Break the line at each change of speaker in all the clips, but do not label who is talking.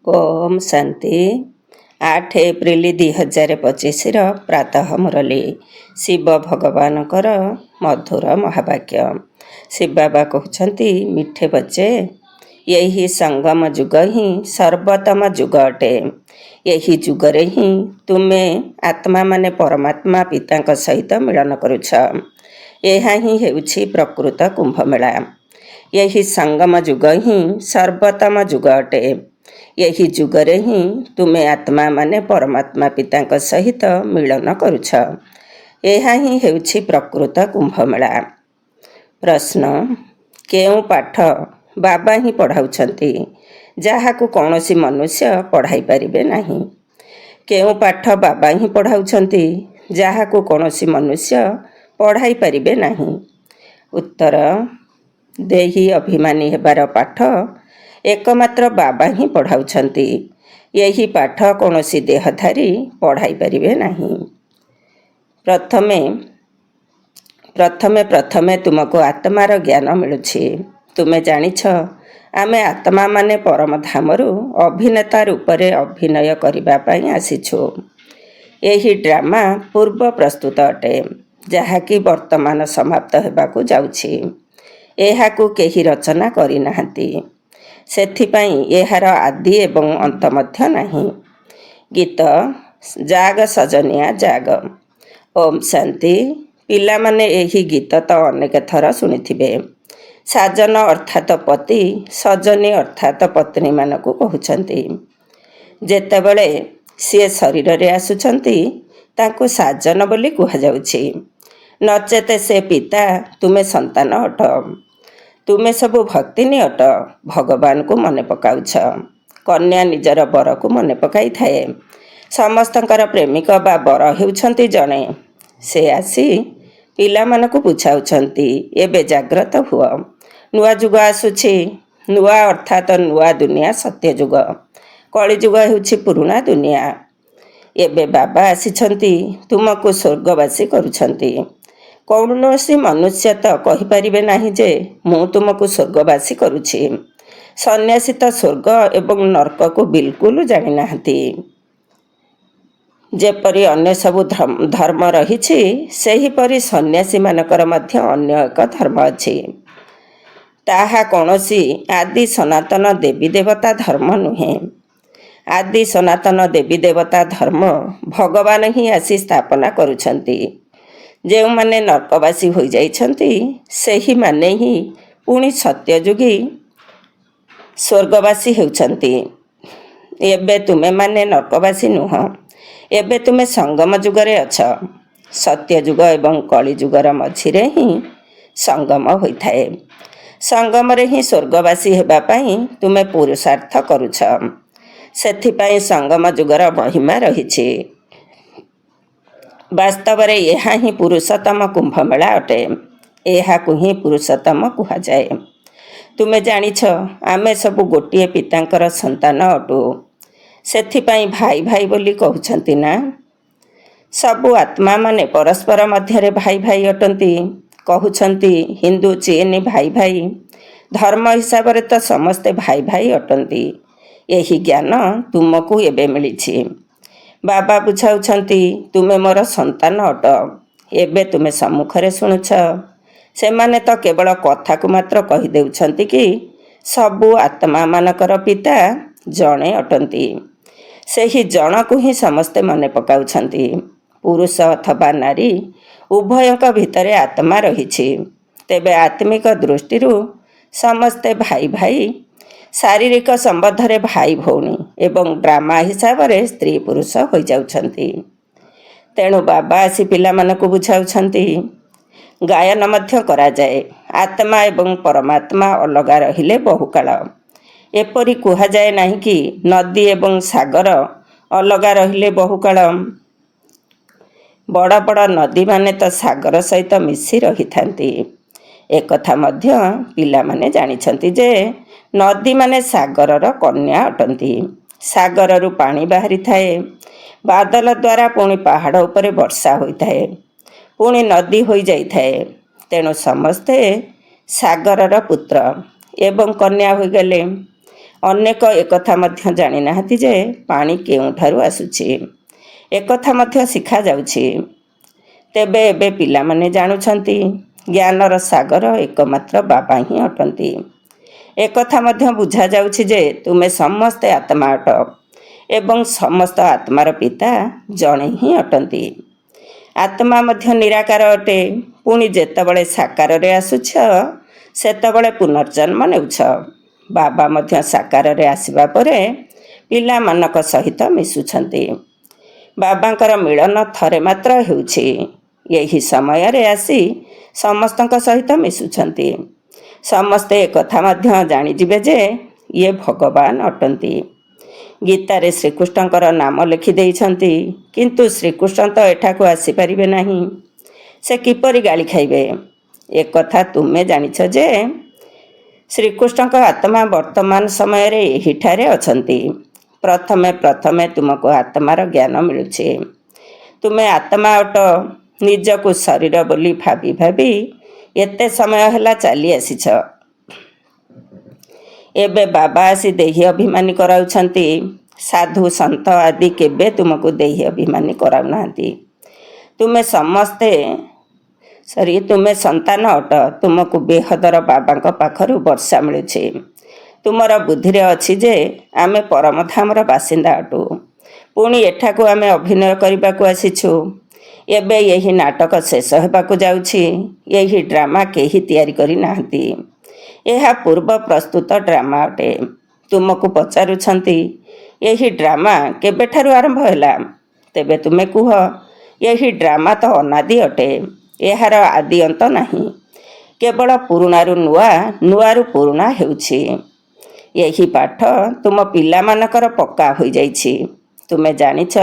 ଓମ୍ ଶାନ୍ତି। 8 April 2025ର ପ୍ରାତଃ ମୁରଲୀ। ଶିବ ଭଗବାନଙ୍କର ମଧୁର ମହାବାକ୍ୟ। ଶିବ ବାବା କହୁଛନ୍ତି, ମିଠେ ବଚେ, ଏହି ସଙ୍ଗମ ଯୁଗ ହିଁ ସର୍ବୋତ୍ତମ ଯୁଗ ଅଟେ। ଏହି ଯୁଗରେ ହିଁ ତୁମେ ଆତ୍ମାମାନେ ପରମାତ୍ମା ପିତାଙ୍କ ସହିତ ମିଳନ କରୁଛ। ଏହା ହିଁ ହେଉଛି ପ୍ରକୃତ କୁମ୍ଭମେଳା। ଏହି ସଙ୍ଗମ ଯୁଗ ହିଁ ସର୍ବୋତ୍ତମ ଯୁଗ ଅଟେ। ଏହି ଯୁଗରେ ହିଁ ତୁମେ ଆତ୍ମାମାନେ ପରମାତ୍ମା ପିତାଙ୍କ ସହିତ ମିଳନ କରୁଛ। ଏହା ହିଁ ହେଉଛି ପ୍ରକୃତ କୁମ୍ଭମେଳା। ପ୍ରଶ୍ନ, କେଉଁ ପାଠ ବାବା ହିଁ ପଢ଼ାଉଛନ୍ତି, ଯାହାକୁ କୌଣସି ମନୁଷ୍ୟ ପଢ଼ାଇ ପାରିବେ ନାହିଁ? କେଉଁ ପାଠ ବାବା ହିଁ ପଢ଼ାଉଛନ୍ତି, ଯାହାକୁ କୌଣସି ମନୁଷ୍ୟ ପଢ଼ାଇ ପାରିବେ ନାହିଁ? ଉତ୍ତର, ଦେହୀ ଅଭିମାନୀ ହେବାର ପାଠ ଏକମାତ୍ର ବାବା ହିଁ ପଢ଼ାଉଛନ୍ତି। ଏହି ପାଠ କୌଣସି ଦେହଧାରୀ ପଢ଼ାଇ ପାରିବେ ନାହିଁ। ପ୍ରଥମେ ତୁମକୁ ଆତ୍ମାର ଜ୍ଞାନ ମିଳୁଛି। ତୁମେ ଜାଣିଛ, ଆମେ ଆତ୍ମାମାନେ ପରମଧାମରୁ ଅଭିନେତା ରୂପରେ ଅଭିନୟ କରିବା ପାଇଁ ଆସିଛୁ। ଏହି ଡ୍ରାମା ପୂର୍ବ ପ୍ରସ୍ତୁତ ଅଟେ, ଯାହାକି ବର୍ତ୍ତମାନ ସମାପ୍ତ ହେବାକୁ ଯାଉଛି। ଏହାକୁ କେହି ରଚନା କରିନାହାନ୍ତି, ସେଥିପାଇଁ ଏହାର ଆଦି ଏବଂ ଅନ୍ତ ମଧ୍ୟ ନାହିଁ। ଗୀତ ଜାଗ ସଜନିଆ ଜାଗ। ଓମ୍ ଶାନ୍ତି। ପିଲାମାନେ ଏହି ଗୀତ ତ ଅନେକ ଥର ଶୁଣିଥିବେ। ସାଜନ ଅର୍ଥାତ୍ ପତି ସଜନୀ ଅର୍ଥାତ୍ ପତ୍ନୀମାନଙ୍କୁ କହୁଛନ୍ତି। ଯେତେବେଳେ ସିଏ ଶରୀରରେ ଆସୁଛନ୍ତି, ତାଙ୍କୁ ସାଜନ ବୋଲି କୁହାଯାଉଛି। ନଚେତ ସେ ପିତା, ତୁମେ ସନ୍ତାନ ଅଟ। ତୁମେ ସବୁ ଭକ୍ତିନୀ ଅଟ। ଭଗବାନଙ୍କୁ ମନେ ପକାଉଛ। କନ୍ୟା ନିଜର ବରକୁ ମନେ ପକାଇଥାଏ। ସମସ୍ତଙ୍କର ପ୍ରେମିକ ବା ବର ହେଉଛନ୍ତି ଜଣେ। ସେ ଆସି ପିଲାମାନଙ୍କୁ ବୁଝାଉଛନ୍ତି, ଏବେ ଜାଗ୍ରତ ହୁଅ। ନୂଆ ଯୁଗ ଆସୁଛି। ନୂଆ ଅର୍ଥାତ୍ ନୂଆ ଦୁନିଆ ସତ୍ୟଯୁଗ। କଳିଯୁଗ ହେଉଛି ପୁରୁଣା ଦୁନିଆ। ଏବେ ବାବା ଆସିଛନ୍ତି, ତୁମକୁ ସ୍ୱର୍ଗବାସୀ କରୁଛନ୍ତି। କୌଣସି ମନୁଷ୍ୟ ତ କହିପାରିବେ ନାହିଁ ଯେ ମୁଁ ତୁମକୁ ସ୍ୱର୍ଗବାସୀ କରୁଛି। ସନ୍ନ୍ୟାସୀ ତ ସ୍ୱର୍ଗ ଏବଂ ନର୍କକୁ ବିଲକୁଲ ଜାଣିନାହାନ୍ତି। ଯେପରି ଅନ୍ୟ ସବୁ ଧର୍ମ ରହିଛି, ସେହିପରି ସନ୍ନ୍ୟାସୀମାନଙ୍କର ମଧ୍ୟ ଅନ୍ୟ ଏକ ଧର୍ମ ଅଛି। ତାହା କୌଣସି ଆଦି ସନାତନ ଦେବୀ ଦେବତା ଧର୍ମ ନୁହେଁ। ଆଦି ସନାତନ ଦେବୀ ଦେବତା ଧର୍ମ ଭଗବାନ ହିଁ ଆସି ସ୍ଥାପନା କରୁଛନ୍ତି। ଯେଉଁମାନେ ନର୍କବାସୀ ହୋଇଯାଇଛନ୍ତି, ସେହିମାନେ ହିଁ ପୁଣି ସତ୍ୟଯୁଗୀ ସ୍ୱର୍ଗବାସୀ ହେଉଛନ୍ତି। ଏବେ ତୁମେମାନେ ନର୍କବାସୀ ନୁହଁ। ଏବେ ତୁମେ ସଙ୍ଗମ ଯୁଗରେ ଅଛ। ସତ୍ୟଯୁଗ ଏବଂ କଳିଯୁଗର ମଝିରେ ହିଁ ସଙ୍ଗମ ହୋଇଥାଏ। ସଙ୍ଗମରେ ହିଁ ସ୍ୱର୍ଗବାସୀ ହେବା ପାଇଁ ତୁମେ ପୁରୁଷାର୍ଥ କରୁଛ। ସେଥିପାଇଁ ସଙ୍ଗମ ଯୁଗର ମହିମା ରହିଛି। ବାସ୍ତବରେ ଏହା ହିଁ ପୁରୁଷୋତ୍ତମ କୁମ୍ଭମେଳା ଅଟେ। ଏହାକୁ ହିଁ ପୁରୁଷୋତ୍ତମ କୁହାଯାଏ। ତୁମେ ଜାଣିଛ, ଆମେ ସବୁ ଗୋଟିଏ ପିତାଙ୍କର ସନ୍ତାନ ଅଟୁ। ସେଥିପାଇଁ ଭାଇ ଭାଇ ବୋଲି କହୁଛନ୍ତି ନା? ସବୁ ଆତ୍ମାମାନେ ପରସ୍ପର ମଧ୍ୟରେ ଭାଇ ଭାଇ ଅଟନ୍ତି। କହୁଛନ୍ତି ହିନ୍ଦୁ ଚୀନ ଭାଇ ଭାଇ। ଧର୍ମ ହିସାବରେ ତ ସମସ୍ତେ ଭାଇ ଭାଇ ଅଟନ୍ତି। ଏହି ଜ୍ଞାନ ତୁମକୁ ଏବେ ମିଳିଛି। ବାବା ବୁଝାଉଛନ୍ତି, ତୁମେ ମୋର ସନ୍ତାନ ଅଟ। ଏବେ ତୁମେ ସମ୍ମୁଖରେ ଶୁଣୁଛ। ସେମାନେ ତ କେବଳ କଥାକୁ ମାତ୍ର କହିଦେଉଛନ୍ତି କି ସବୁ ଆତ୍ମାମାନଙ୍କର ପିତା ଜଣେ ଅଟନ୍ତି। ସେହି ଜଣକୁ ହିଁ ସମସ୍ତେ ମନେ ପକାଉଛନ୍ତି। ପୁରୁଷ ଅଥବା ନାରୀ ଉଭୟଙ୍କ ଭିତରେ ଆତ୍ମା ରହିଛି। ତେବେ ଆତ୍ମିକ ଦୃଷ୍ଟିରୁ ସମସ୍ତେ ଭାଇ ଭାଇ, ଶାରୀରିକ ସମ୍ବନ୍ଧରେ ଭାଇ ଭଉଣୀ ଏବଂ ଡ୍ରାମା ହିସାବରେ ସ୍ତ୍ରୀ ପୁରୁଷ ହୋଇଯାଉଛନ୍ତି। ତେଣୁ ବାବା ଆସି ପିଲାମାନଙ୍କୁ ବୁଝାଉଛନ୍ତି। ଗାୟନ ମଧ୍ୟ କରାଯାଏ, ଆତ୍ମା ଏବଂ ପରମାତ୍ମା ଅଲଗା ରହିଲେ ବହୁକାଳ। ଏପରି କୁହାଯାଏ ନାହିଁ କି ନଦୀ ଏବଂ ସାଗର ଅଲଗା ରହିଲେ ବହୁକାଳ। ବଡ଼ ବଡ଼ ନଦୀମାନେ ତ ସାଗର ସହିତ ମିଶି ରହିଥାନ୍ତି। ଏକଥା ମଧ୍ୟ ପିଲାମାନେ ଜାଣିଛନ୍ତି ଯେ ନଦୀମାନେ ସାଗରର କନ୍ୟା ଅଟନ୍ତି। ସାଗରରୁ ପାଣି ବାହାରିଥାଏ। ବାଦଲ ଦ୍ୱାରା ପୁଣି ପାହାଡ଼ ଉପରେ ବର୍ଷା ହୋଇଥାଏ। ପୁଣି ନଦୀ ହୋଇଯାଇଥାଏ। ତେଣୁ ସମସ୍ତେ ସାଗରର ପୁତ୍ର ଏବଂ କନ୍ୟା ହୋଇଗଲେ। ଅନେକ ଏକଥା ମଧ୍ୟ ଜାଣିନାହାନ୍ତି ଯେ ପାଣି କେଉଁଠାରୁ ଆସୁଛି। ଏକଥା ମଧ୍ୟ ଶିଖାଯାଉଛି। ତେବେ ଏବେ ପିଲାମାନେ ଜାଣୁଛନ୍ତି ଜ୍ଞାନର ସାଗର ଏକମାତ୍ର ବାବା ହିଁ ଅଟନ୍ତି। ଏକଥା ମଧ୍ୟ ବୁଝାଯାଉଛି ଯେ ତୁମେ ସମସ୍ତେ ଆତ୍ମା ଅଟ ଏବଂ ସମସ୍ତ ଆତ୍ମାର ପିତା ଜଣେ ହିଁ ଅଟନ୍ତି। ଆତ୍ମା ମଧ୍ୟ ନିରାକାର ଅଟେ। ପୁଣି ଯେତେବେଳେ ସାକାରରେ ଆସୁଛ ସେତେବେଳେ ପୁନର୍ଜନ୍ମ ନେଉଛ। ବାବା ମଧ୍ୟ ସାକାରରେ ଆସିବା ପରେ ପିଲାମାନଙ୍କ ସହିତ ମିଶୁଛନ୍ତି। ବାବାଙ୍କର ମିଳନ ଥରେ ମାତ୍ର ହେଉଛି। ଏହି ସମୟରେ ଆସି ସମସ୍ତଙ୍କ ସହିତ ମିଶୁଛନ୍ତି। ସମସ୍ତେ ଏକଥା ମଧ୍ୟ ଜାଣିଯିବେ ଯେ ଇଏ ଭଗବାନ ଅଟନ୍ତି। ଗୀତାରେ ଶ୍ରୀକୃଷ୍ଣଙ୍କର ନାମ ଲେଖିଦେଇଛନ୍ତି, କିନ୍ତୁ ଶ୍ରୀକୃଷ୍ଣ ତ ଏଠାକୁ ଆସିପାରିବେ ନାହିଁ। ସେ କିପରି ଗାଳି ଖାଇବେ? ଏକଥା ତୁମେ ଜାଣିଛ ଯେ ଶ୍ରୀକୃଷ୍ଣଙ୍କ ଆତ୍ମା ବର୍ତ୍ତମାନ ସମୟରେ ଏହିଠାରେ ଅଛନ୍ତି। ପ୍ରଥମେ ତୁମକୁ ଆତ୍ମାର ଜ୍ଞାନ ମିଳୁଛି। ତୁମେ ଆତ୍ମା ଅଟ। ନିଜକୁ ଶରୀର ବୋଲି ଭାବି ଭାବି ଏତେ ସମୟ ହେଲା ଚାଲି ଆସିଛ। ଏବେ ବାବା ଆସି ଦେହୀ ଅଭିମାନୀ କରାଉଛନ୍ତି। ସାଧୁ ସନ୍ଥ ଆଦି କେବେ ତୁମକୁ ଦେହୀ ଅଭିମାନୀ କରାଉନାହାନ୍ତି। ତୁମେ ସନ୍ତାନ ଅଟ। ତୁମକୁ ବେହଦର ବାବାଙ୍କ ପାଖରୁ ବର୍ଷା ମିଳୁଛି। ତୁମର ବୁଦ୍ଧିରେ ଅଛି ଯେ ଆମେ ପରମଧାମର ବାସିନ୍ଦା ଅଟୁ। ପୁଣି ଏଠାକୁ ଆମେ ଅଭିନୟ କରିବାକୁ ଆସିଛୁ। ଏବେ ଏହି ନାଟକ ଶେଷ ହେବାକୁ ଯାଉଛି। ଏହି ଡ୍ରାମା କେହି ତିଆରି କରିନାହାନ୍ତି। ଏହା ପୂର୍ବ ପ୍ରସ୍ତୁତ ଡ୍ରାମା ଅଟେ। ତୁମକୁ ପଚାରୁଛନ୍ତି ଏହି ଡ୍ରାମା କେବେଠାରୁ ଆରମ୍ଭ ହେଲା? ତେବେ ତୁମେ କୁହ, ଏହି ଡ୍ରାମା ତ ଅନାଦି ଅଟେ। ଏହାର ଆଦି ଅନ୍ତ ନାହିଁ। କେବଳ ପୁରୁଣାରୁ ନୂଆ, ନୂଆରୁ ପୁରୁଣା ହେଉଛି। ଏହି ପାଠ ତୁମ ପିଲାମାନଙ୍କର ପକ୍କା ହୋଇଯାଇଛି। ତୁମେ ଜାଣିଛ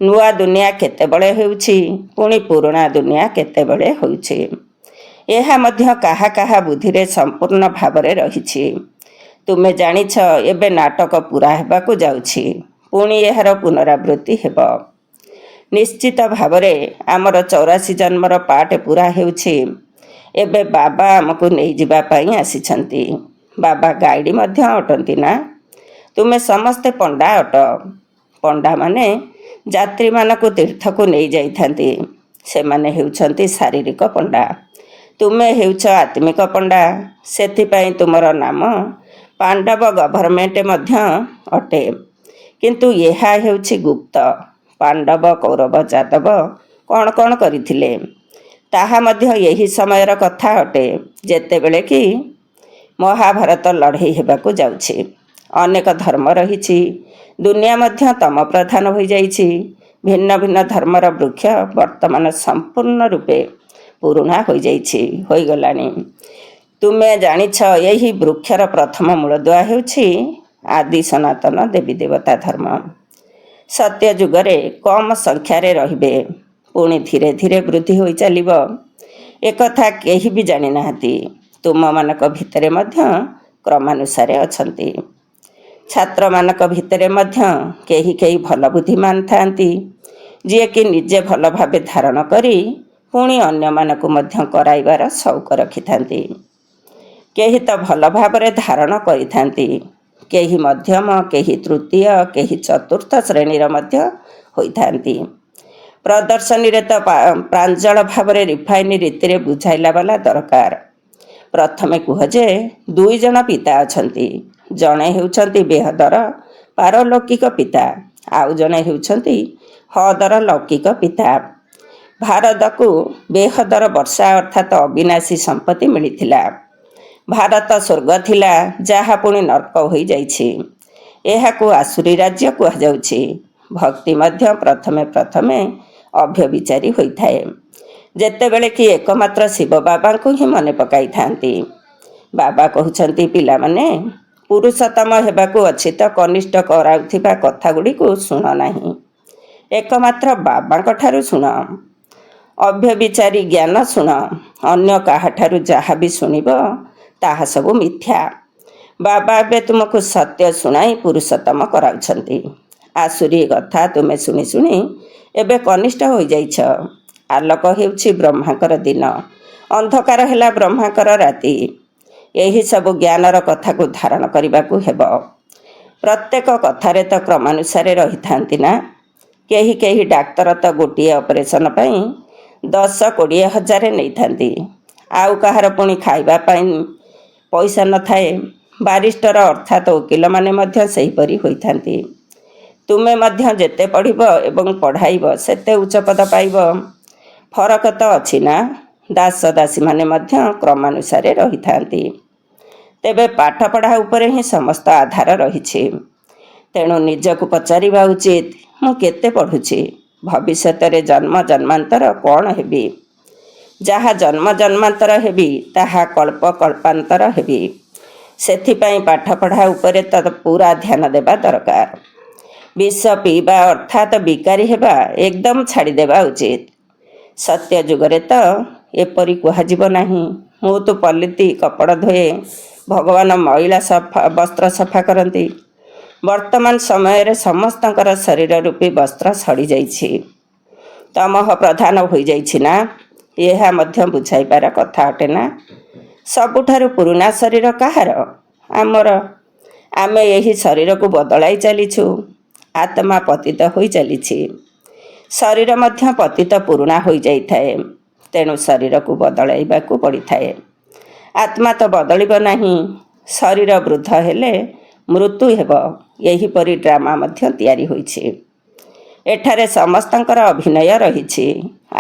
ନୂଆ ଦୁନିଆ କେତେବେଳେ ହେଉଛି, ପୁଣି ପୁରୁଣା ଦୁନିଆ କେତେବେଳେ ହେଉଛି। ଏହା ମଧ୍ୟ କାହା କାହା ବୁଦ୍ଧିରେ ସମ୍ପୂର୍ଣ୍ଣ ଭାବରେ ରହିଛି। ତୁମେ ଜାଣିଛ ଏବେ ନାଟକ ପୂରା ହେବାକୁ ଯାଉଛି। ପୁଣି ଏହାର ପୁନରାବୃତ୍ତି ହେବ। ନିଶ୍ଚିତ ଭାବରେ ଆମର 84 ଜନ୍ମର ପାଠ ପୂରା ହେଉଛି। ଏବେ ବାବା ଆମକୁ ନେଇଯିବା ପାଇଁ ଆସିଛନ୍ତି। ବାବା ଗାଇଡ଼ ମଧ୍ୟ ଅଟନ୍ତି ନା? ତୁମେ ସମସ୍ତେ ପଣ୍ଡା ଅଟ। ପଣ୍ଡାମାନେ ଯାତ୍ରୀମାନଙ୍କୁ ତୀର୍ଥକୁ ନେଇଯାଇଥାନ୍ତି। ସେମାନେ ହେଉଛନ୍ତି ଶାରୀରିକ ପଣ୍ଡା। ତୁମେ ହେଉଛ ଆତ୍ମିକ ପଣ୍ଡା। ସେଥିପାଇଁ ତୁମର ନାମ ପାଣ୍ଡବ ଗଭର୍ଣ୍ଣମେଣ୍ଟ ମଧ୍ୟ ଅଟେ। କିନ୍ତୁ ଏହା ହେଉଛି ଗୁପ୍ତ। ପାଣ୍ଡବ, କୌରବ, ଯାଦବ କ'ଣ କ'ଣ କରିଥିଲେ ତାହା ମଧ୍ୟ ଏହି ସମୟର କଥା ଅଟେ, ଯେତେବେଳେ କି ମହାଭାରତ ଲଢ଼େଇ ହେବାକୁ ଯାଉଛି। ଅନେକ ଧର୍ମ ରହିଛି। ଦୁନିଆ ମଧ୍ୟ ତମ ପ୍ରଧାନ ହୋଇଯାଇଛି। ଭିନ୍ନ ଭିନ୍ନ ଧର୍ମର ବୃକ୍ଷ ବର୍ତ୍ତମାନ ସମ୍ପୂର୍ଣ୍ଣ ରୂପେ ପୁରୁଣା ହୋଇଗଲାଣି। ତୁମେ ଜାଣିଛ ଏହି ବୃକ୍ଷର ପ୍ରଥମ ମୂଳଦୁଆ ହେଉଛି ଆଦି ସନାତନ ଦେବୀ ଦେବତା ଧର୍ମ। ସତ୍ୟ ଯୁଗରେ କମ୍ ସଂଖ୍ୟାରେ ରହିବେ, ପୁଣି ଧୀରେ ଧୀରେ ବୃଦ୍ଧି ହୋଇ ଚାଲିବ। ଏକଥା କେହି ବି ଜାଣିନାହାନ୍ତି। ତୁମମାନଙ୍କ ଭିତରେ ମଧ୍ୟ କ୍ରମାନୁସାରେ ଅଛନ୍ତି। ଛାତ୍ରମାନଙ୍କ ଭିତରେ ମଧ୍ୟ କେହି କେହି ଭଲ ବୁଦ୍ଧିମାନ ଥାନ୍ତି, ଯିଏକି ନିଜେ ଭଲ ଭାବେ ଧାରଣ କରି ପୁଣି ଅନ୍ୟମାନଙ୍କୁ ମଧ୍ୟ କରାଇବାର ସଉକ ରଖିଥାନ୍ତି। କେହି ତ ଭଲ ଭାବରେ ଧାରଣ କରିଥାନ୍ତି। କେହି ମଧ୍ୟମ, କେହି ତୃତୀୟ, କେହି ଚତୁର୍ଥ ଶ୍ରେଣୀର ମଧ୍ୟ ହୋଇଥାନ୍ତି। ପ୍ରଦର୍ଶନୀରେ ତ ପ୍ରାଞ୍ଜଳ ଭାବରେ ରିଫାଇନ ରୀତିରେ ବୁଝାଇଲା ବାଲା ଦରକାର। ପ୍ରଥମେ କୁହ ଯେ 2 ଜଣ ପିତା ଅଛନ୍ତି। ଜଣେ ହେଉଛନ୍ତି ବେହଦର ପାରଲୌକିକ ପିତା, ଆଉ ଜଣେ ହେଉଛନ୍ତି ହଦର ଲୌକିକ ପିତା। ଭାରତକୁ ବେହଦର ବର୍ଷା ଅର୍ଥାତ୍ ଅବିନାଶୀ ସମ୍ପତ୍ତି ମିଳିଥିଲା। ଭାରତ ସ୍ୱର୍ଗ ଥିଲା, ଯାହା ପୁଣି ନର୍କ ହୋଇଯାଇଛି। ଏହାକୁ ଆସୁରୀ ରାଜ୍ୟ କୁହାଯାଉଛି। ଭକ୍ତି ମଧ୍ୟ ପ୍ରଥମେ ଅଭ୍ୟବିଚାରୀ ହୋଇଥାଏ, ଯେତେବେଳେ କି ଏକମାତ୍ର ଶିବ ବାବାଙ୍କୁ ହିଁ ମନେ ପକାଇଥାନ୍ତି। ବାବା କହୁଛନ୍ତି, ପିଲାମାନେ ପୁରୁଷୋତ୍ତମ ହେବାକୁ ଅଛି ତ କନିଷ୍ଠ କରାଉଥିବା କଥାଗୁଡ଼ିକୁ ଶୁଣ ନାହିଁ, ଏକମାତ୍ର ବାବାଙ୍କ ଠାରୁ ଶୁଣ। ଅଭ୍ୟବିଚାରୀ ଜ୍ଞାନ ଶୁଣ। ଅନ୍ୟ କାହାଠାରୁ ଯାହା ବି ଶୁଣିବ ତାହା ସବୁ ମିଥ୍ୟା। ବାବା ଏବେ ତୁମକୁ ସତ୍ୟ ଶୁଣାଇ ପୁରୁଷୋତ୍ତମ କରାଉଛନ୍ତି। ଆସୁରୀ କଥା ତୁମେ ଶୁଣି ଶୁଣି ଏବେ କନିଷ୍ଠ ହୋଇଯାଇଛ। ଆଲୋକ ହେଉଛି ବ୍ରହ୍ମାଙ୍କର ଦିନ, ଅନ୍ଧକାର ହେଲା ବ୍ରହ୍ମାଙ୍କର ରାତି। ଏହି ସବୁ ଜ୍ଞାନର କଥାକୁ ଧାରଣ କରିବାକୁ ହେବ। ପ୍ରତ୍ୟେକ କଥାରେ ତ କ୍ରମାନୁସାରେ ରହିଥାନ୍ତି ନା। କେହି କେହି ଡାକ୍ତର ତ ଗୋଟିଏ ଅପରେସନ୍ ପାଇଁ 10-20 ହଜାର ନେଇଥାନ୍ତି। ଆଉ କାହାର ପୁଣି ଖାଇବା ପାଇଁ ପଇସା ନଥାଏ। ବାରିଷ୍ଟର ଅର୍ଥାତ୍ ଓକିଲମାନେ ମଧ୍ୟ ସେହିପରି ହୋଇଥାନ୍ତି। ତୁମେ ମଧ୍ୟ ଯେତେ ପଢ଼ିବ ଏବଂ ପଢ଼ାଇବ ସେତେ ଉଚ୍ଚପଦ ପାଇବ। ଫରକ ତ ଅଛି ନା। ଦାସ ଦାସୀମାନେ ମଧ୍ୟ କ୍ରମାନୁସାରେ ରହିଥାନ୍ତି। ତେବେ ପାଠପଢ଼ା ଉପରେ ହିଁ ସମସ୍ତ ଆଧାର ରହିଛି। ତେଣୁ ନିଜକୁ ପଚାରିବା ଉଚିତ, ମୁଁ କେତେ ପଢ଼ୁଛି? ଭବିଷ୍ୟତରେ ଜନ୍ମ ଜନ୍ମାନ୍ତର କ'ଣ ହେବି? ଯାହା ଜନ୍ମ ଜନ୍ମାନ୍ତର ହେବି ତାହା କଳ୍ପ କଳ୍ପାନ୍ତର ହେବି। ସେଥିପାଇଁ ପାଠପଢ଼ା ଉପରେ ତ ପୁରା ଧ୍ୟାନ ଦେବା ଦରକାର। ବିଷ ପିଇବା ଅର୍ଥାତ୍ ବିକାରୀ ହେବା ଏକଦମ ଛାଡ଼ିଦେବା ଉଚିତ। ସତ୍ୟ ଯୁଗରେ ତ ଏପରି କୁହାଯିବ ନାହିଁ। ମୁଁ ତ ପଲିତି କପଡ଼ ଧୋଏ, ଭଗବାନ ମଇଳା ବସ୍ତ୍ର ସଫା କରନ୍ତି। ବର୍ତ୍ତମାନ ସମୟରେ ସମସ୍ତଙ୍କର ଶରୀର ରୂପୀ ବସ୍ତ୍ର ସଡ଼ିଯାଇଛି, ତମଃ ପ୍ରଧାନ ହୋଇଯାଇଛି ନା। ଏହା ମଧ୍ୟ ବୁଝାଇବାର କଥା ଅଟେ ନା। ସବୁଠାରୁ ପୁରୁଣା ଶରୀର କାହାର? ଆମର। ଆମେ ଏହି ଶରୀରକୁ ବଦଳାଇ ଚାଲିଛୁ। ଆତ୍ମା ପତିତ ହୋଇ ଚାଲିଛି। ଶରୀର ମଧ୍ୟ ପତିତ ପୁରୁଣା ହୋଇଯାଇଥାଏ। ତେଣୁ ଶରୀରକୁ ବଦଳାଇବାକୁ ପଡ଼ିଥାଏ। ଆତ୍ମା ତ ବଦଳିବ ନାହିଁ। ଶରୀର ବୃଦ୍ଧ ହେଲେ ମୃତ୍ୟୁ ହେବ। ଏହିପରି ଡ୍ରାମା ମଧ୍ୟ ତିଆରି ହୋଇଛି। ଏଠାରେ ସମସ୍ତଙ୍କର ଅଭିନୟ ରହିଛି।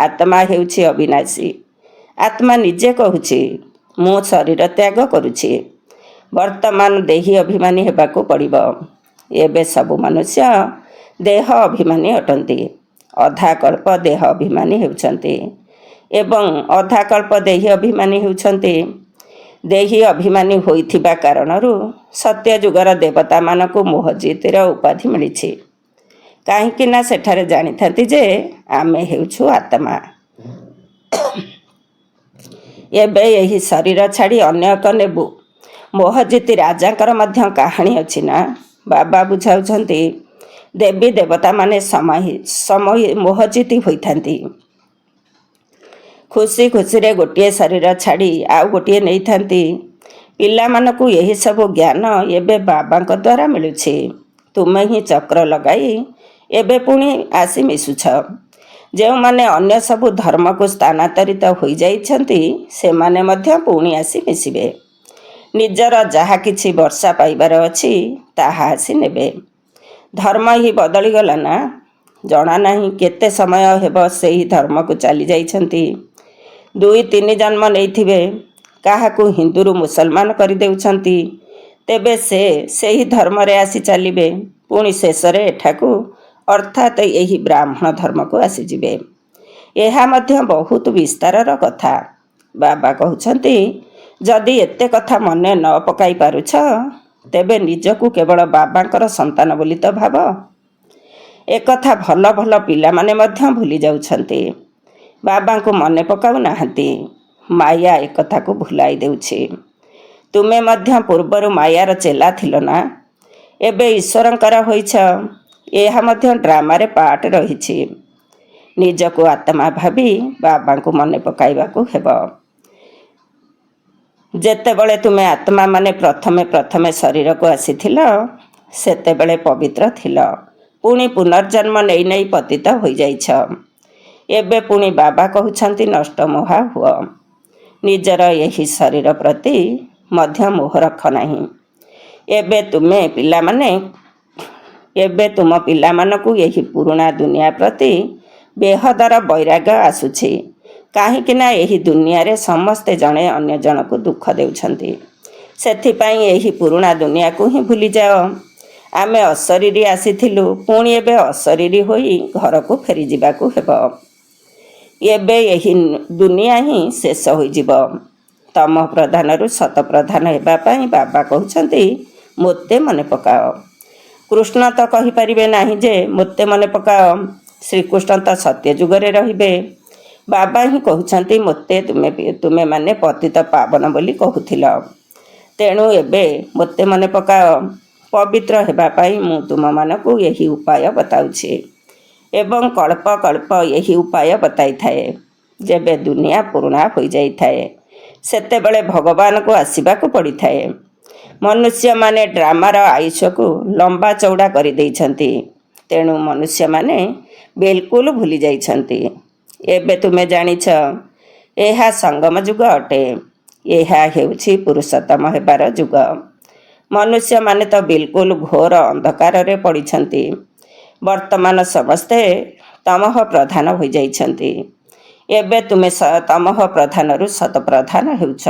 ଆତ୍ମା ହେଉଛି ଅବିନାଶୀ। ଆତ୍ମା ନିଜେ କହୁଛି, ମୁଁ ଶରୀର ତ୍ୟାଗ କରୁଛି। ବର୍ତ୍ତମାନ ଦେହୀ ଅଭିମାନୀ ହେବାକୁ ପଡ଼ିବ। ଏବେ ସବୁ ମନୁଷ୍ୟ ଦେହ ଅଭିମାନୀ ଅଟନ୍ତି। ଅଧାକଳ୍ପ ଦେହ ଅଭିମାନୀ ହେଉଛନ୍ତି ଏବଂ ଅଧାକଳ୍ପ ଦେହୀ ଅଭିମାନୀ ହେଉଛନ୍ତି। ଦେହୀ ଅଭିମାନୀ ହୋଇଥିବା କାରଣରୁ ସତ୍ୟଯୁଗର ଦେବତାମାନଙ୍କୁ ମୋହଜିତର ଉପାଧି ମିଳିଛି। କାହିଁକି ନା ସେଠାରେ ଜାଣିଥାନ୍ତି ଯେ ଆମେ ହେଉଛୁ ଆତ୍ମା। ଏବେ ଏହି ଶରୀର ଛାଡ଼ି ଅନ୍ୟ ଏକ ନେବୁ। ମୋହଜିତି ରାଜାଙ୍କର ମଧ୍ୟ କାହାଣୀ ଅଛି ନା। ବାବା ବୁଝାଉଛନ୍ତି, ଦେବୀ ଦେବତାମାନେ ମୋହଜିତି ହୋଇଥାନ୍ତି। ଖୁସି ଖୁସିରେ ଗୋଟିଏ ଶରୀର ଛାଡ଼ି ଆଉ ଗୋଟିଏ ନେଇଥାନ୍ତି। ପିଲାମାନଙ୍କୁ ଏହିସବୁ ଜ୍ଞାନ ଏବେ ବାବାଙ୍କ ଦ୍ୱାରା ମିଳୁଛି। ତୁମେ ହିଁ ଚକ୍ର ଲଗାଇ ଏବେ ପୁଣି ଆସି ମିଶୁଛ। ଯେଉଁମାନେ ଅନ୍ୟ ସବୁ ଧର୍ମକୁ ସ୍ଥାନାନ୍ତରିତ ହୋଇଯାଇଛନ୍ତି ସେମାନେ ମଧ୍ୟ ପୁଣି ଆସି ମିଶିବେ। ନିଜର ଯାହା କିଛି ବର୍ଷା ପାଇବାର ଅଛି ତାହା ଆସି ନେବେ। ଧର୍ମ ହିଁ ବଦଳିଗଲା ନା। ଜଣା ନାହିଁ କେତେ ସମୟ ହେବ ସେହି ଧର୍ମକୁ ଚାଲି ଯାଇଛନ୍ତି। 2-3 ଜନ୍ମ ନେଇଥିବେ। କାହାକୁ ହିନ୍ଦୁରୁ ମୁସଲମାନ କରିଦେଉଛନ୍ତି। ତେବେ ସେ ସେହି ଧର୍ମରେ ଆସି ଚାଲିବେ। ପୁଣି ଶେଷରେ ଏଠାକୁ ଅର୍ଥାତ୍ ଏହି ବ୍ରାହ୍ମଣ ଧର୍ମକୁ ଆସିଯିବେ। ଏହା ମଧ୍ୟ ବହୁତ ବିସ୍ତାରର କଥା। ବାବା କହୁଛନ୍ତି, ଯଦି ଏତେ କଥା ମନେ ନ ପକାଇ ପାରୁଛ ତେବେ ନିଜକୁ କେବଳ ବାବାଙ୍କର ସନ୍ତାନ ବୋଲି ତ ଭାବ। ଏକଥା ଭଲ ଭଲ ପିଲାମାନେ ମଧ୍ୟ ଭୁଲି ଯାଉଛନ୍ତି। ବାବାଙ୍କୁ ମନେ ପକାଉ ନାହାନ୍ତି। ମାୟା ଏକଥାକୁ ଭୁଲାଇ ଦେଉଛି। ତୁମେ ମଧ୍ୟ ପୂର୍ବରୁ ମାୟାର ଚେଲା ଥିଲ ନା। ଏବେ ଈଶ୍ୱରଙ୍କର ହୋଇଛ। ଏହା ମଧ୍ୟ ଡ୍ରାମାରେ ପାର୍ଟ ରହିଛି। ନିଜକୁ ଆତ୍ମା ଭାବି ବାବାଙ୍କୁ ମନେ ପକାଇବାକୁ ହେବ। ଯେତେବେଳେ ତୁମେ ଆତ୍ମା ମାନେ ପ୍ରଥମେ ଶରୀରକୁ ଆସିଥିଲ ସେତେବେଳେ ପବିତ୍ର ଥିଲ। ପୁଣି ପୁନର୍ଜନ୍ମ ନେଇ ନେଇ ପତିତ ହୋଇଯାଇଛ। ଏବେ ପୁଣି ବାବା କହୁଛନ୍ତି ନଷ୍ଟ ମୋହା ହୁଅ। ନିଜର ଏହି ଶରୀର ପ୍ରତି ମଧ୍ୟ ମୋହ ରଖ ନାହିଁ। ଏବେ ତୁମ ପିଲାମାନଙ୍କୁ ଏହି ପୁରୁଣା ଦୁନିଆ ପ୍ରତି ବେହଦର ବୈରାଗ୍ୟ ଆସୁଛି। କାହିଁକି ନା ଏହି ଦୁନିଆରେ ସମସ୍ତେ ଜଣେ ଅନ୍ୟ ଜଣକୁ ଦୁଃଖ ଦେଉଛନ୍ତି। ସେଥିପାଇଁ ଏହି ପୁରୁଣା ଦୁନିଆକୁ ହିଁ ଭୁଲିଯାଅ। ଆମେ ଅଶରୀରୀ ଆସିଥିଲୁ, ପୁଣି ଏବେ ଅଶରୀରୀ ହୋଇ ଘରକୁ ଫେରିଯିବାକୁ ହେବ। ଏବେ ଏହି ଦୁନିଆ ହିଁ ଶେଷ ହୋଇଯିବ। ତମ ପ୍ରଧାନରୁ ଶତ ପ୍ରଧାନ ହେବା ପାଇଁ ବାବା କହୁଛନ୍ତି, ମୋତେ ମନେ ପକାଅ। କୃଷ୍ଣ ତ କହିପାରିବେ ନାହିଁ ଯେ ମୋତେ ମନେ ପକାଅ। ଶ୍ରୀକୃଷ୍ଣ ତ ସତ୍ୟ ଯୁଗରେ ରହିବେ। ବାବା ହିଁ କହୁଛନ୍ତି, ମୋତେ ତୁମେମାନେ ପତିତ ପାବନ ବୋଲି କହୁଥିଲ। ତେଣୁ ଏବେ ମୋତେ ମନେ ପକାଅ। ପବିତ୍ର ହେବା ପାଇଁ ମୁଁ ତୁମମାନଙ୍କୁ ଏହି ଉପାୟ ବତାଉଛି ଏବଂ କଳ୍ପ କଳ୍ପ ଏହି ଉପାୟ ବତାଇଥାଏ। ଯେବେ ଦୁନିଆ ପୁରୁଣା ହୋଇଯାଇଥାଏ ସେତେବେଳେ ଭଗବାନଙ୍କୁ ଆସିବାକୁ ପଡ଼ିଥାଏ। ମନୁଷ୍ୟମାନେ ଡ୍ରାମାର ଆୟୁଷକୁ ଲମ୍ବା ଚଉଡ଼ା କରିଦେଇଛନ୍ତି। ତେଣୁ ମନୁଷ୍ୟମାନେ ବିଲକୁଲ ଭୁଲି ଯାଇଛନ୍ତି। ଏବେ ତୁମେ ଜାଣିଛ, ଏହା ସଙ୍ଗମ ଯୁଗ ଅଟେ। ଏହା ହେଉଛି ପୁରୁଷୋତ୍ତମ ହେବାର ଯୁଗ। ମନୁଷ୍ୟମାନେ ତ ବିଲକୁଲ ଘୋର ଅନ୍ଧକାରରେ ପଡ଼ିଛନ୍ତି। ବର୍ତ୍ତମାନ ସମସ୍ତେ ତମଃ ପ୍ରଧାନ ହୋଇଯାଇଛନ୍ତି। ଏବେ ତୁମେ ତମଃ ପ୍ରଧାନରୁ ସତପ୍ରଧାନ ହେଉଛ।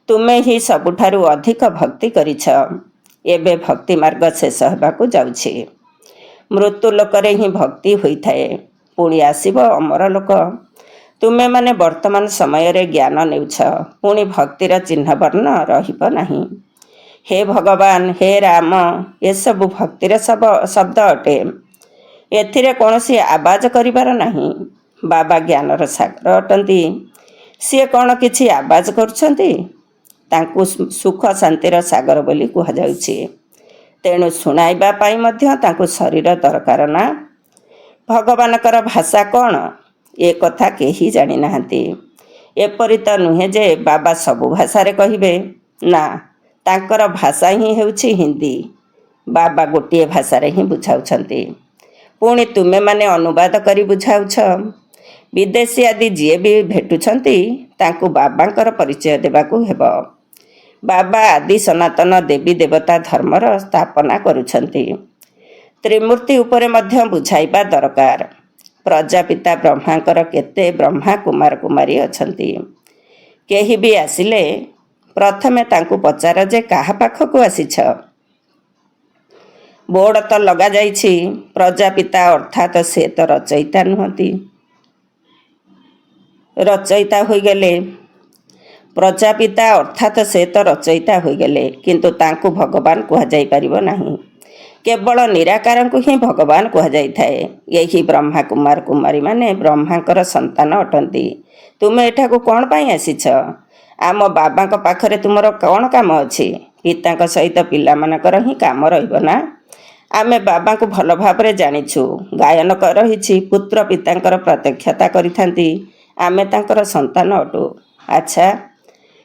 ତୁମେ ହିଁ ସବୁଠାରୁ ଅଧିକ ଭକ୍ତି କରିଛ। ଏବେ ଭକ୍ତି ମାର୍ଗ ଶେଷ ହେବାକୁ ଯାଉଛି। ମୃତ୍ୟୁ ଲୋକରେ ହିଁ ଭକ୍ତି ହୋଇଥାଏ। ପୁଣି ଆସିବ ଅମର ଲୋକ। ତୁମେମାନେ ବର୍ତ୍ତମାନ ସମୟରେ ଜ୍ଞାନ ନେଉଛ, ପୁଣି ଭକ୍ତିର ଚିହ୍ନବର୍ଣ୍ଣ ରହିବ ନାହିଁ। ହେ ଭଗବାନ, ହେ ରାମ, ଏସବୁ ଭକ୍ତିର ଶବ୍ଦ ଅଟେ। ଏଥିରେ କୌଣସି ଆବାଜ କରିବାର ନାହିଁ। ବାବା ଜ୍ଞାନର ସାଗର ଅଟନ୍ତି। ସିଏ କ'ଣ କିଛି ଆବାଜ କରୁଛନ୍ତି? ତାଙ୍କୁ ସୁଖ ଶାନ୍ତିର ସାଗର ବୋଲି କୁହାଯାଉଛି। ତେଣୁ ଶୁଣାଇବା ପାଇଁ ମଧ୍ୟ ତାଙ୍କୁ ଶରୀର ଦରକାର ନା? ଭଗବାନଙ୍କର ଭାଷା କ'ଣ, ଏ କଥା କେହି ଜାଣିନାହାନ୍ତି। ଏପରି ତ ନୁହେଁ ଯେ ବାବା ସବୁ ଭାଷାରେ କହିବେ। ନା, ତାଙ୍କର ଭାଷା ହିଁ ହେଉଛି ହିନ୍ଦୀ। ବାବା ଗୋଟିଏ ଭାଷାରେ ହିଁ ବୁଝାଉଛନ୍ତି। ପୁଣି ତୁମେମାନେ ଅନୁବାଦ କରି ବୁଝାଉଛ। ବିଦେଶୀ ଆଦି ଯିଏ ବି ଭେଟୁଛନ୍ତି, ତାଙ୍କୁ ବାବାଙ୍କର ପରିଚୟ ଦେବାକୁ ହେବ। ବାବା ଆଦି ସନାତନ ଦେବୀ ଦେବତା ଧର୍ମର ସ୍ଥାପନା କରୁଛନ୍ତି। ତ୍ରିମୂର୍ତ୍ତି ଉପରେ ମଧ୍ୟ ବୁଝାଇବା ଦରକାର। ପ୍ରଜାପିତା ବ୍ରହ୍ମାଙ୍କର କେତେ ବ୍ରହ୍ମା କୁମାର କୁମାରୀ ଅଛନ୍ତି। କେହି ବି ଆସିଲେ ପ୍ରଥମେ ତାଙ୍କୁ ପଚାର ଯେ କାହା ପାଖକୁ ଆସିଛ? ବୋର୍ଡ଼ ତ ଲଗାଯାଇଛି, ପ୍ରଜାପିତା ଅର୍ଥାତ୍ ସେ ତ ରଚୟିତା ନୁହନ୍ତି। ରଚୟିତା ହୋଇଗଲେ ପ୍ରଜାପିତା ଅର୍ଥାତ୍ ସେ ତ ରଚୟିତା ହୋଇଗଲେ, କିନ୍ତୁ ତାଙ୍କୁ ଭଗବାନ କୁହାଯାଇପାରିବ ନାହିଁ। କେବଳ ନିରାକାରଙ୍କୁ ହିଁ ଭଗବାନ କୁହାଯାଇଥାଏ। ଏହି ବ୍ରହ୍ମା କୁମାର କୁମାରୀମାନେ ବ୍ରହ୍ମାଙ୍କର ସନ୍ତାନ ଅଟନ୍ତି। ତୁମେ ଏଠାକୁ କ'ଣ ପାଇଁ ଆସିଛ? ଆମ ବାବାଙ୍କ ପାଖରେ ତୁମର କ'ଣ କାମ ଅଛି? ପିତାଙ୍କ ସହିତ ପିଲାମାନଙ୍କର ହିଁ କାମ ରହିବ ନା? ଆମେ ବାବାଙ୍କୁ ଭଲ ଭାବରେ ଜାଣିଛୁ। ଗାୟନ ରହିଛି, ପୁତ୍ର ପିତାଙ୍କର ପ୍ରତ୍ୟକ୍ଷତା କରିଥାନ୍ତି। ଆମେ ତାଙ୍କର ସନ୍ତାନ ଅଟୁ। ଆଚ୍ଛା,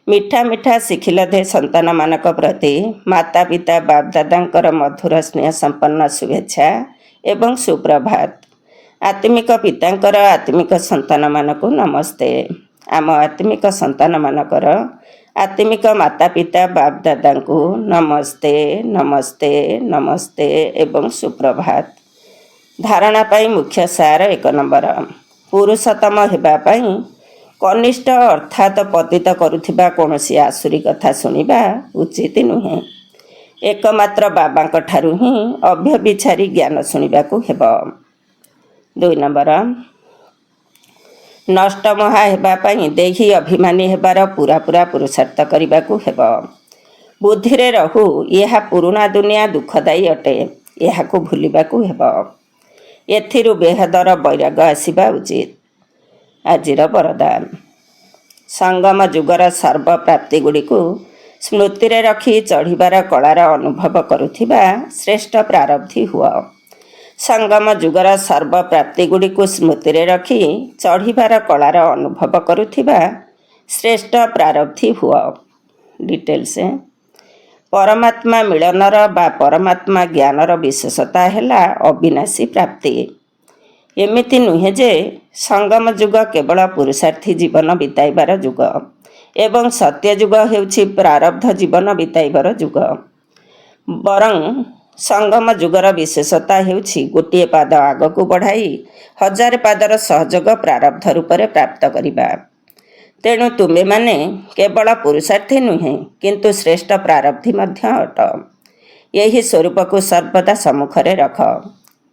ମିଠା ମିଠା ଶିଖିଲଧେ ସନ୍ତାନମାନଙ୍କ ପ୍ରତି ମାତା ପିତା ବାପଦାଦାଙ୍କର ମଧୁର ସ୍ନେହ ସମ୍ପନ୍ନ ଶୁଭେଚ୍ଛା ଏବଂ ସୁପ୍ରଭାତ। ଆତ୍ମିକ ପିତାଙ୍କର ଆତ୍ମିକ ସନ୍ତାନମାନଙ୍କୁ ନମସ୍ତେ। ଆମ ଆତ୍ମିକ ସନ୍ତାନମାନଙ୍କର ଆତ୍ମିକ ମାତା ପିତା ବାପଦାଦାଙ୍କୁ ନମସ୍ତେ, ନମସ୍ତେ, ନମସ୍ତେ ଏବଂ ସୁପ୍ରଭାତ। ଧାରଣା ପାଇଁ ମୁଖ୍ୟ ସାର 1 ନମ୍ବର। ପୁରୁଷୋତ୍ତମ ହେବା ପାଇଁ କନିଷ୍ଠ ଅର୍ଥାତ୍ ପତିତ କରୁଥିବା କୌଣସି ଆସୁରୀ କଥା ଶୁଣିବା ଉଚିତ ନୁହେଁ। ଏକମାତ୍ର ବାବାଙ୍କ ଠାରୁ ହିଁ ଅବ୍ୟଭିଚାରୀ ଜ୍ଞାନ ଶୁଣିବାକୁ ହେବ। 2 ନମ୍ବର। ନଷ୍ଟମହା ହେବା ପାଇଁ ଦେହୀ ଅଭିମାନୀ ହେବାର ପୂରା ପୁରୁଷାର୍ଥ କରିବାକୁ ହେବ। ବୁଦ୍ଧିରେ ରହୁ, ଏହା ପୁରୁଣା ଦୁନିଆ ଦୁଃଖଦାୟୀ ଅଟେ। ଏହାକୁ ଭୁଲିବାକୁ ହେବ। ଏଥିରୁ ବେହଦର ବୈରାଗ ଆସିବା ଉଚିତ। ଆଜିର ବରଦାନ। ସଙ୍ଗମ ଯୁଗର ସର୍ବପ୍ରାପ୍ତିଗୁଡ଼ିକୁ ସ୍ମୃତିରେ ରଖି ଚଢ଼ିବାର କଳାର ଅନୁଭବ କରୁଥିବା ଶ୍ରେଷ୍ଠ ପ୍ରାରବ୍ଧୀ ହୁଅ। ସଙ୍ଗମ ଯୁଗର ସର୍ବପ୍ରାପ୍ତିଗୁଡ଼ିକୁ ସ୍ମୃତିରେ ରଖି ଚଢ଼ିବାର କଳାର ଅନୁଭବ କରୁଥିବା ଶ୍ରେଷ୍ଠ ପ୍ରାରବ୍ଧୀ ହୁଅ। ଡିଟେଲ୍ସ। ପରମାତ୍ମା ମିଳନର ବା ପରମାତ୍ମା ଜ୍ଞାନର ବିଶେଷତା ହେଲା ଅବିନାଶୀ ପ୍ରାପ୍ତି। ଏମିତି ନୁହେଁ ଯେ ସଙ୍ଗମ ଯୁଗ କେବଳ ପୁରୁଷାର୍ଥୀ ଜୀବନ ବିତାଇବାର ଯୁଗ ଏବଂ ସତ୍ୟ ଯୁଗ ହେଉଛି ପ୍ରାରବ୍ଧ ଜୀବନ ବିତାଇବାର ଯୁଗ। ବରଂ ସଙ୍ଗମ ଯୁଗର ବିଶେଷତା ହେଉଛି ଗୋଟିଏ ପାଦ ଆଗକୁ ବଢ଼ାଇ 1000 ପାଦର ସହଯୋଗ ପ୍ରାରବ୍ଧ ରୂପରେ ପ୍ରାପ୍ତ କରିବା। ତେଣୁ ତୁମେମାନେ କେବଳ ପୁରୁଷାର୍ଥୀ ନୁହେଁ, କିନ୍ତୁ ଶ୍ରେଷ୍ଠ ପ୍ରାରବ୍ଧୀ ମଧ୍ୟ ଅଟ। ଏହି ସ୍ୱରୂପକୁ ସର୍ବଦା ସମ୍ମୁଖରେ ରଖ।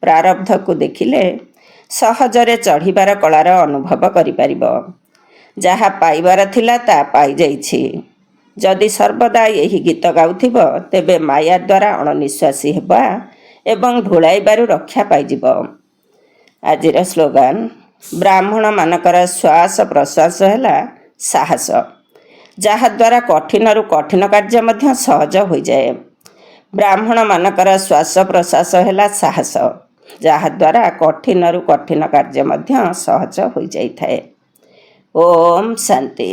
ପ୍ରାରବ୍ଧକୁ ଦେଖିଲେ ସହଜରେ ଚଢ଼ିବାର କଳାର ଅନୁଭବ କରିପାରିବ। ଯାହା ପାଇବାର ଥିଲା ତାହା ପାଇଯାଇଛି। ଯଦି ସର୍ବଦା ଏହି ଗୀତ ଗାଉଥିବ, ତେବେ ମାୟା ଦ୍ୱାରା ଅଣନିଶ୍ୱାସୀ ହେବା ଏବଂ ଢୋଳାଇବାରୁ ରକ୍ଷା ପାଇଯିବ। ଆଜିର ସ୍ଲୋଗାନ। ବ୍ରାହ୍ମଣମାନଙ୍କର ଶ୍ୱାସ ପ୍ରଶ୍ୱାସ ହେଲା ସାହସ, ଯାହାଦ୍ୱାରା କଠିନରୁ କଠିନ କାର୍ଯ୍ୟ ମଧ୍ୟ ସହଜ ହୋଇଯାଏ। ବ୍ରାହ୍ମଣମାନଙ୍କର ଶ୍ୱାସ ପ୍ରଶ୍ୱାସ ହେଲା ସାହସ, ଯାହାଦ୍ୱାରା କଠିନରୁ କଠିନ କାର୍ଯ୍ୟ ମଧ୍ୟ ସହଜ ହୋଇଯାଇଥାଏ। ଓମ୍ ଶାନ୍ତି।